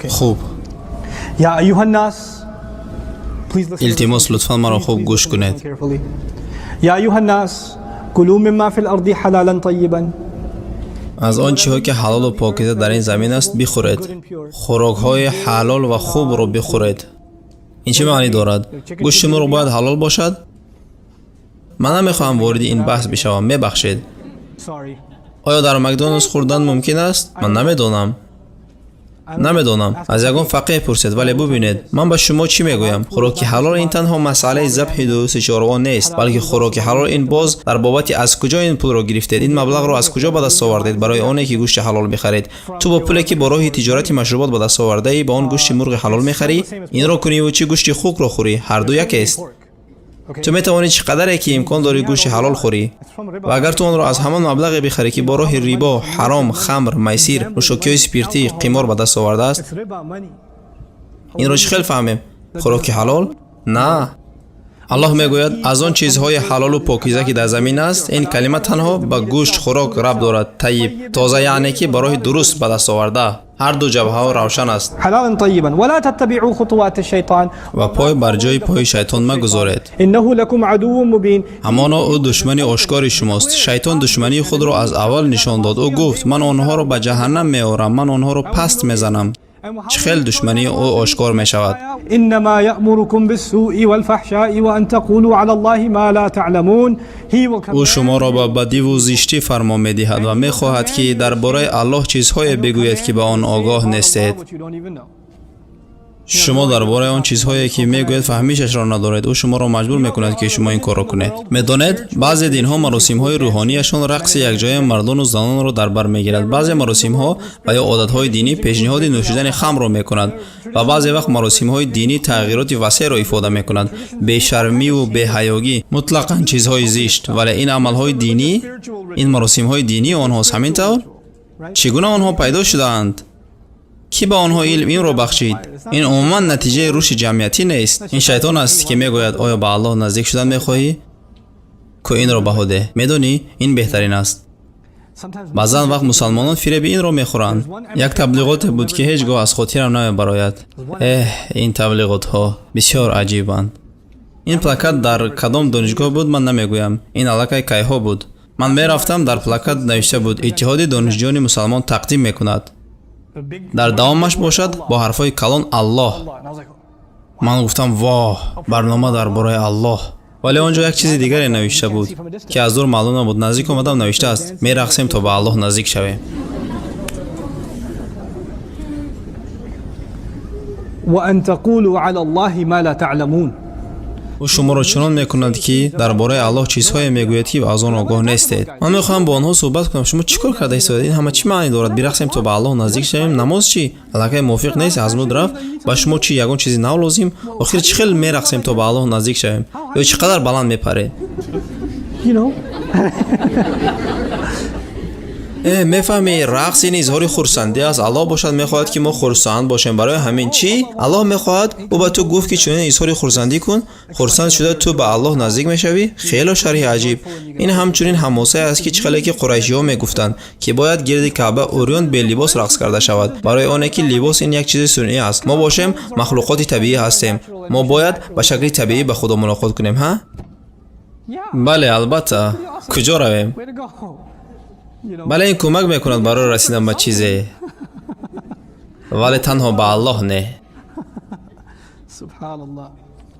خوب. يا أيها الناس please listen التماس لطفاً مرا خوب گوش کنید. carefully. يا أيها الناس كلوا مما في الأرض حلالا طيبا. از آن چیزهایی که حلال و پاکیزه در این زمین است بخورید. خوراک‌های حلال و خوب رو بخورید. این چه معنی دارد؟ گوشت مرغ باید حلال باشد؟ من نمیخواهم وارد این بحث بشوم. میبخشید. Sorry. آیا در مکدونالدز خوردن ممکن است؟ من نمیدونم. از یگان فقیه پرسید. ولی ببینید من به شما چی میگویم؟ خوراک حلال این تنها مسئله ذبح درست چاروا نیست، بلکه خوراک حلال این باز در بابت از کجا این پول را گرفتید، این مبلغ را از کجا به دست آوردید برای آنی که گوشت حلال میخرید. تو با پولی که با راه تجارت مشروبات به دست آورده ای با آن گوشت مرغ حلال میخری؟ این را کنی و چی گوشت خوک را خوری؟ هر دو یک است. تو میتوانی چقدر که امکان داری گوشت حلال خوری و اگر تو آن را از همان مبلغی بخری که با راه ریبا، حرام، خمر، میسر، نوشاکی اسپریتی، قمار به دست آورده است، این را چه خیلی فهمیم؟ خوراک حلال؟ نه. الله میگوید از آن چیزهای حلال و پاکیزه که در زمین است، این کلمه تنها به گوشت خوراک ربط دارد. طیب، تازه، یعنی که به راه درست به دست آورده. هر دو جبهه ها روشن است. حلالا طيبا ولا تتبعوا خطوات الشيطان و پای بر جای پای شیطان مگذارید. إنه لكم عدو مبين. همانا او دشمنی آشکار شماست. شیطان دشمنی خود را از اول نشان داد. او گفت من آنها را به جهنم میآورم، من آنها را پست میزنم. چه خیلی دشمنی او آشکار می شود. إنما يأمركم بالسوء والفحشاء وأن تقولوا على الله ما لا تعلمون. او شما را به بدی و زشتی فرمان می دهد و می خواهد که درباره الله چیزهای بگوید که به آن آگاه نیستید. شما درباره آن چیزهایی که میگوید فهمیشش را ندارید. او شما را مجبور میکند که شما این کار را کنید. میدانید بعضی دینها مراسم‌های روحانیشان رقص یکجای مردان و زنان را در بر میگیرد. بعضی مراسم‌ها و یا عادت‌های دینی پیشنهاد نوشیدن خمر را میکنند و بعضی وقت مراسم‌های دینی تغییرات وسیع را افاده میکنند. بی‌شرمی و بی‌حیایی مطلقاً چیزهای زشت، ولی این عمل‌های دینی، این مراسم‌های دینی آنهاست. همین طور چگونه آنها پیدا شدند؟ کی به آنها علم را بخشید؟ این عموما نتیجه رشد جمعیتی نیست. این شیطان است که میگوید آیا به الله نزدیک شدن میخواهی؟ که این را بهاده. میدانی این بهترین است. بعضا وقت مسلمانان فریب این را میخورند. یک تبلیغات بود که هیچگاه از خاطرم نمیبراید. این تبلیغات ها بسیار عجیبند. این پلاکت در کدام دانشگاه بود من نمیگویم. این علاقه کیها بود. من میرفتم، در پلاکت نوشته بود اتحاد دانشجویان مسلمان تقدیم میکند. در دوامش باشد با حرفای کلان الله. من گفتم واه، برنامه درباره الله. ولی آنجا یک چیز دیگری نوشته بود که از دور معلوم نبود. نزدیک آمدم، نوشته است میرقصیم تا به الله نزدیک شویم. وأن تقولوا على الله ما لا تعلمون. او شما را چنان میکند که درباره الله چیزهای میگوید که از آن آگاه نیستید. من میخواهم با آنها صحبت کنم. شما چیکار کرده اید؟ این همه چی معنی دارد؟ برقصیم تا به الله نزدیک شویم؟ نماز چی؟ علاقه موافق نیست؟ از مود رفت؟ با شما چی یگان چیزی نو لازم؟ آخر چه خیلی میرقصیم تا به الله نزدیک شویم؟ یا چقدر بلند میپرید؟ میفهمی رقص این اظهار خرسندی است. الله باشد میخواهد که ما خرسند باشیم. برای همین چی الله میخواهد او به تو گفت که چنین اظهار خرسندی کن. خرسند شده تو به الله نزدیک میشوی. خیلی شرح عجیب. این همچنین حماسه است که چخاله که قریشی ها میگفتند که باید گرد کعبه اوریان به لباس رقص کرده شود. برای آنه که لباس این یک چیز صنعی است. ما باشیم مخلوقات طبیعی هستیم. ما باید به شکل طبیعی به خدا ملاقات کنیم. ها بله البته. کجا رویم؟ بله این کمک میکند برای رسیدن به چیزی، ولی تنها به الله نه.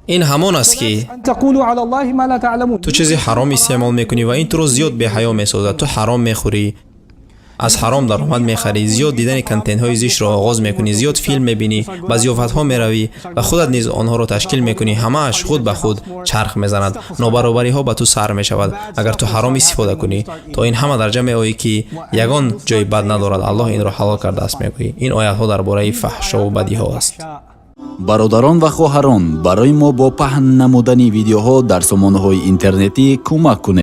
این همان است که تقولوا على الله ما لا تعلمون. تو چیزی حرام استعمال میکنی و این تو رو زیاد به حیا میسازد. تو حرام میخوری، از حرام درآمد میخری، زیاد دیدن کانتنت های زشت را آغاز میکنی، زیاد فیلم میبینی، به ضیافت ها میروی و خودت نیز آنها را تشکیل میکنی. همه‌اش خود به خود چرخ میزند. نابرابری ها به تو سر میشود اگر تو حرام استفاده کنی. تا این همه درجه میآیی که یگان جای بد ندارد. الله این را حلال کرده است میگویی. این آیات ها درباره فحشا و بدی ها است. برادران و خواهران، برای ما با پهن نمودن ویدیوها در سامانه‌های اینترنتی کمک کنید.